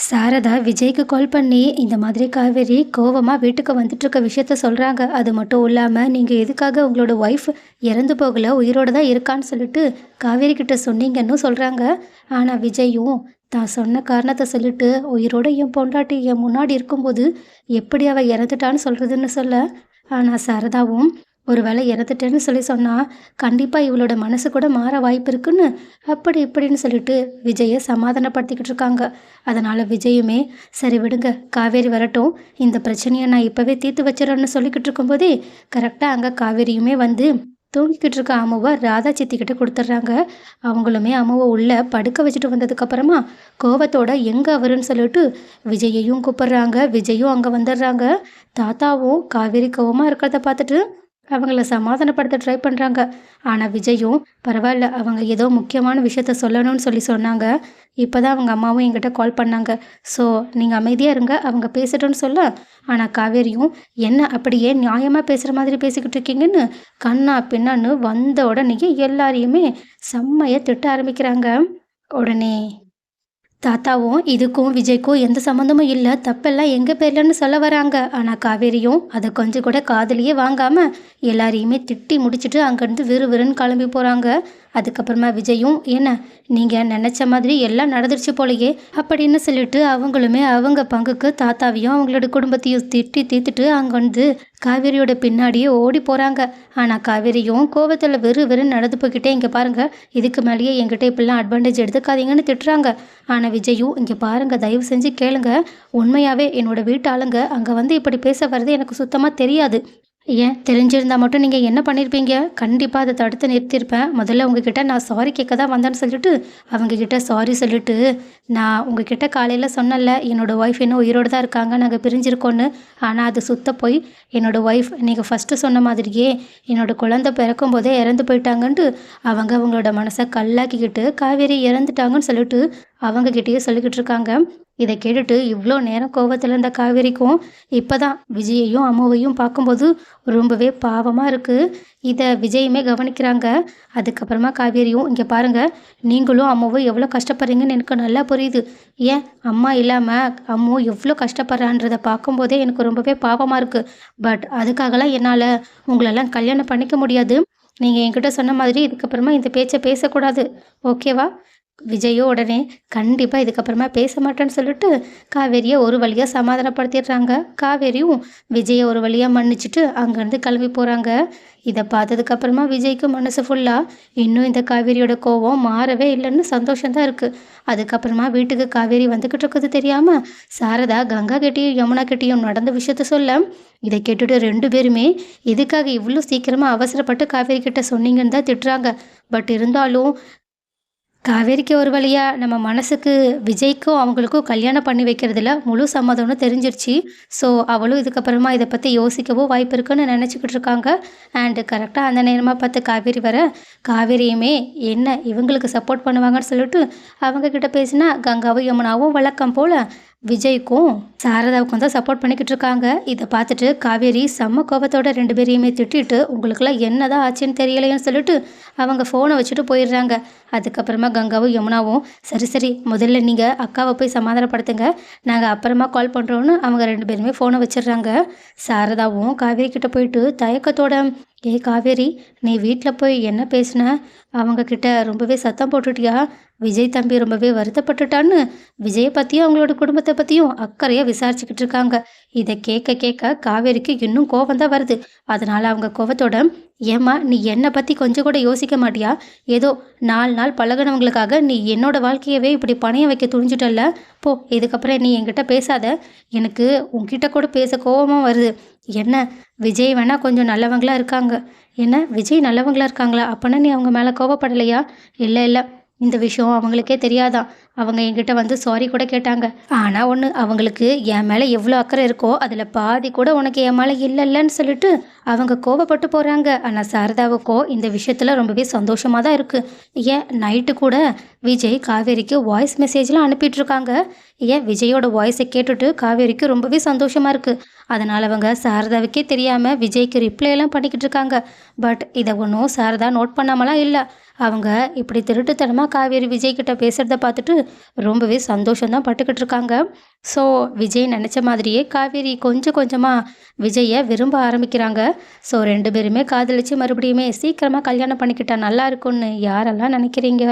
சாரதா விஜய்க்கு கால் பண்ணி இந்த மாதிரி காவேரி கோவமாக வீட்டுக்கு வந்துட்டுருக்க விஷயத்த சொல்கிறாங்க. அது மட்டும் இல்லாமல் நீங்கள் எதுக்காக உங்களோட ஒய்ஃப் இறந்து போகலை, உயிரோடு தான் இருக்கான்னு சொல்லிட்டு காவேரி கிட்ட சொன்னீங்கன்னு சொல்கிறாங்க. ஆனால் விஜயும் தான் சொன்ன காரணத்தை சொல்லிட்டு உயிரோட என் பொண்டாட்டி என் முன்னாடி இருக்கும்போது எப்படி அவள் இறந்துட்டான்னு சொல்கிறதுன்னு சொல்ல, ஆனால் சாரதாவும் ஒரு வேளை இறந்துட்டேன்னு சொன்னால் கண்டிப்பாக இவளோட மனசு கூட மாற வாய்ப்பு இருக்குன்னு அப்படி இப்படின்னு சொல்லிட்டு விஜயை சமாதானப்படுத்திக்கிட்டு இருக்காங்க. அதனால் விஜயுமே சரி விடுங்க, காவேரி வரட்டும், இந்த பிரச்சனையை நான் இப்போவே தீர்த்து வச்சிடறேன்னு சொல்லிக்கிட்டு இருக்கும்போதே கரெக்டாக அங்கே காவேரியுமே வந்து தூங்கிக்கிட்டு இருக்க அம்மாவை ராதா சித்திக்கிட்ட கொடுத்துட்றாங்க. அவங்களுமே அம்மாவை உள்ளே படுக்க வச்சுட்டு வந்ததுக்கப்புறமா கோவத்தோட எங்கே அவருன்னு சொல்லிட்டு விஜயையும் கூப்பிட்றாங்க. விஜயும் அங்கே வந்துடுறாங்க. தாத்தாவும் காவேரி கோவமாக இருக்கிறத பார்த்துட்டு அவங்கள சமாதானப்படுத்த ட்ரை பண்ணுறாங்க. ஆனால் விஜயும் பரவாயில்ல, அவங்க ஏதோ முக்கியமான விஷயத்த சொல்லணும்னு சொன்னாங்க. இப்போ தான் அவங்க அம்மாவும் என்கிட்ட கால் பண்ணாங்க. ஸோ நீங்கள் அமைதியாக இருங்க, அவங்க பேசட்டும்னு சொல்ல, ஆனால் காவேரியும் என்ன அப்படியே நியாயமாக பேசுகிற மாதிரி பேசிக்கிட்டு இருக்கீங்கன்னு கண்ணா பின்னான்னு வந்த உடனேயே எல்லாரையுமே செம்மையை திட்ட ஆரம்பிக்கிறாங்க. உடனே தாத்தாவும் இதுக்கும் விஜய்க்கும் எந்த சம்மந்தமும் இல்லை, தப்பெல்லாம் எங்கள் பேர்லன்னு சொல்ல வராங்க. ஆனால் காவேரியும் அதை கொஞ்சம் கூட காதலியே வாங்காமல் எல்லாரையுமே திட்டி முடிச்சுட்டு அங்கேருந்து விறுவிறுன்னு கிளம்பி போகிறாங்க. அதுக்கப்புறமா விஜயும் என்ன நீங்கள் நினச்ச மாதிரி எல்லாம் நடந்துருச்சு போலையே அப்படின்னு சொல்லிட்டு அவங்களுமே அவங்க பங்குக்கு தாத்தாவையும் அவங்களோட குடும்பத்தையும் திட்டி தீர்த்துட்டு அங்கே வந்து காவேரியோட பின்னாடியே ஓடி போகிறாங்க. ஆனால் காவேரியும் கோவத்தில் வெறும் நடந்து போய்கிட்டே இங்கே பாருங்கள், இதுக்கு மேலேயே என்கிட்ட இப்படிலாம் அட்வான்டேஜ் எடுத்துக்காதீங்கன்னு திட்டுறாங்க. ஆனால் விஜயும் இங்கே பாருங்கள், தயவு செஞ்சு கேளுங்க, உண்மையாகவே என்னோட வீட்டு ஆளுங்க அங்கே வந்து இப்படி பேச வர்றது எனக்கு சுத்தமாக தெரியாது. ஏன் தெரிஞ்சிருந்தால் மட்டும் நீங்கள் என்ன பண்ணியிருப்பீங்க? கண்டிப்பாக அதை தடுத்து நிறுத்தியிருப்பேன். முதல்ல உங்ககிட்ட நான் சாரி கேட்க தான் வந்தேன்னு சொல்லிட்டு அவங்கக்கிட்ட சாரி சொல்லிவிட்டு, நான் உங்ககிட்ட காலையில் சொன்னல என்னோடய ஒய்ஃப் இன்னும் உயிரோடு தான் இருக்காங்க, நாங்கள் பிரிஞ்சிருக்கோன்னு. ஆனால் அது சுத்த போய் என்னோடய ஒய்ஃப் நீங்கள் ஃபஸ்ட்டு சொன்ன மாதிரியே என்னோடய குழந்தை பிறக்கும் போதே இறந்து போயிட்டாங்கன்ட்டு அவங்களோட மனசை கல்லாக்கிக்கிட்டு காவேரி இறந்துட்டாங்கன்னு சொல்லிட்டு அவங்கக்கிட்டேயே சொல்லிக்கிட்டு இருக்காங்க. இதை கேட்டுட்டு இவ்வளோ நேரம் கோவத்தில் இருந்த காவேரிக்கும் இப்போ தான் விஜயையும் அம்மாவையும் பார்க்கும்போது ரொம்பவே பாவமாக இருக்குது. இதை விஜயுமே கவனிக்கிறாங்க. அதுக்கப்புறமா காவேரியும் இங்கே பாருங்கள், நீங்களும் அம்மாவும் எவ்வளோ கஷ்டப்படுறீங்கன்னு எனக்கு நல்லா புரியுது. ஏன் அம்மா இல்லாமல் அம்மா எவ்வளோ கஷ்டப்படுறான்றதை பார்க்கும்போதே எனக்கு ரொம்பவே பாவமாக இருக்குது. பட் அதுக்காகலாம் என்னால் உங்களெல்லாம் கல்யாணம் பண்ணிக்க முடியாது. நீங்கள் என்கிட்ட சொன்ன மாதிரி இதுக்கப்புறமா இந்த பேச்சை பேசக்கூடாது, ஓகேவா? விஜயோ உடனே கண்டிப்பாக இதுக்கப்புறமா பேச மாட்டேன்னு சொல்லிட்டு காவேரியை ஒரு வழியாக சமாதானப்படுத்திடுறாங்க. காவேரியும் விஜயை ஒரு வழியாக மன்னிச்சுட்டு அங்கேருந்து கிளம்பி போகிறாங்க. இதை பார்த்ததுக்கப்புறமா விஜய்க்கு மனசு ஃபுல்லாக இன்னும் இந்த காவேரியோட கோவம் மாறவே இல்லைன்னு சந்தோஷம்தான் இருக்குது. அதுக்கப்புறமா வீட்டுக்கு காவேரி வந்துக்கிட்டு இருக்கிறது தெரியாமல் சாரதா கங்கா கிட்டேயும் யமுனா கிட்டேயும் நடந்த விஷயத்த சொல்ல, இதை கேட்டுட்டு ரெண்டு பேருமே எதுக்காக இவ்வளோ சீக்கிரமாக அவசரப்பட்டு காவேரி கிட்ட சொன்னீங்கன்னு தான் திட்டுறாங்க. பட் இருந்தாலும் காவேரிக்கு ஒரு வழியாக நம்ம மனசுக்கு விஜய்க்கும் அவங்களுக்கும் கல்யாணம் பண்ணி வைக்கிறதுல முழு சம்மதம்னு தெரிஞ்சிருச்சு. ஸோ அவளும் இதுக்கப்புறமா இதை பற்றி யோசிக்கவோ வாய்ப்பு இருக்குன்னு நினச்சிக்கிட்டு இருக்காங்க. அண்டு கரெக்டாக அந்த நேரமாக பார்த்து காவேரி வர, காவேரியுமே என்ன இவங்களுக்கு சப்போர்ட் பண்ணுவாங்கன்னு சொல்லிட்டு அவங்கக்கிட்ட பேசினா கங்காவும் யமுனாவும் வழக்கம் போல் விஜய்க்கும் சாரதாவுக்கும் தான் சப்போர்ட் பண்ணிக்கிட்டு இருக்காங்க. இதை பார்த்துட்டு காவேரி செம்ம கோபத்தோட ரெண்டு பேரையுமே திட்டிட்டு உங்களுக்குலாம் என்ன தான் ஆச்சுன்னு தெரியலையேன்னு சொல்லிட்டு அவங்க ஃபோனை வச்சுட்டு போயிடுறாங்க. அதுக்கப்புறமா கங்காவும் யமுனாவும் சரி முதல்ல நீங்கள் அக்காவை போய் சமாதானப்படுத்துங்க, நாங்கள் அப்புறமா கால் பண்ணுறோன்னு அவங்க ரெண்டு பேருமே ஃபோனை வச்சிடுறாங்க. சாரதாவும் காவேரி கிட்ட போயிட்டு தயக்கத்தோட, காவேரி, நீ வீட்டில் போய் என்ன பேசின? அவங்கக்கிட்ட ரொம்பவே சத்தம் போட்டுட்டியா? விஜய் தம்பி ரொம்பவே வருத்தப்பட்டுட்டான்னு விஜயை பற்றியும் அவங்களோட குடும்பத்தை பற்றியும் அக்கறையாக விசாரிச்சுக்கிட்டு இருக்காங்க. இதை கேட்க காவேரிக்கு இன்னும் கோபம் தான் வருது. அதனால் அவங்க கோபத்தோட, ஏம்மா நீ என்னை பற்றி கொஞ்சம் கூட யோசிக்க மாட்டியா? ஏதோ 4 நாள் பழகினவங்களுக்காக நீ என்னோட வாழ்க்கையவே இப்படி பணைய வைக்க துணிஞ்சிட்டல்ல, போ, இதுக்கப்புறம் நீ என்கிட்ட பேசாத, எனக்கு உன்கிட்ட கூட பேச கோபமாக வருது. என்ன விஜய் வேணால் கொஞ்சம் நல்லவங்களாக இருக்காங்க. என்ன விஜய் நல்லவங்களாக இருக்காங்களா? அப்போனா நீ அவங்க மேலே கோபப்படலையா? இல்லை, இந்த விஷயம் அவங்களுக்கே தெரியாதான். அவங்க என்கிட்ட வந்து சாரி கூட கேட்டாங்க. ஆனால் ஒன்று, அவங்களுக்கு என் மேலே எவ்வளோ அக்கறை இருக்கோ அதில் பாதி கூட உனக்கு என் மேலே இல்லைன்னு சொல்லிட்டு அவங்க கோபப்பட்டு போகிறாங்க. ஆனால் சாரதாவுக்கோ இந்த விஷயத்தில் ரொம்பவே சந்தோஷமாக தான் இருக்குது. ஏன் நைட்டு கூட விஜய் காவேரிக்கு வாய்ஸ் மெசேஜ்லாம் அனுப்பிட்டுருக்காங்க. ஏன் விஜயோட வாய்ஸை கேட்டுட்டு காவேரிக்கு ரொம்பவே சந்தோஷமாக இருக்குது. அதனால் அவங்க சாரதாவுக்கே தெரியாமல் விஜய்க்கு ரிப்ளைலாம் பண்ணிக்கிட்டு இருக்காங்க. பட் இதை ஒன்றும் சாரதா நோட் பண்ணாமலாம் இல்லை. அவங்க இப்படி திருட்டுத்தனமாக காவேரி விஜய் கிட்ட பேசுகிறத பார்த்துட்டு ரொம்பவே சந்தோஷம்தான் பட்டுக்கிட்டு இருக்காங்க. ஸோ விஜய் நினச்ச மாதிரியே காவேரி கொஞ்சம் கொஞ்சமாக விஜயை விரும்ப ஆரம்பிக்கிறாங்க. ஸோ 2 பேருமே காதலிச்சு மறுபடியுமே சீக்கிரமாக கல்யாணம் பண்ணிக்கிட்டா நல்லா இருக்கும்னு யாரெல்லாம் நினைக்கிறீங்க?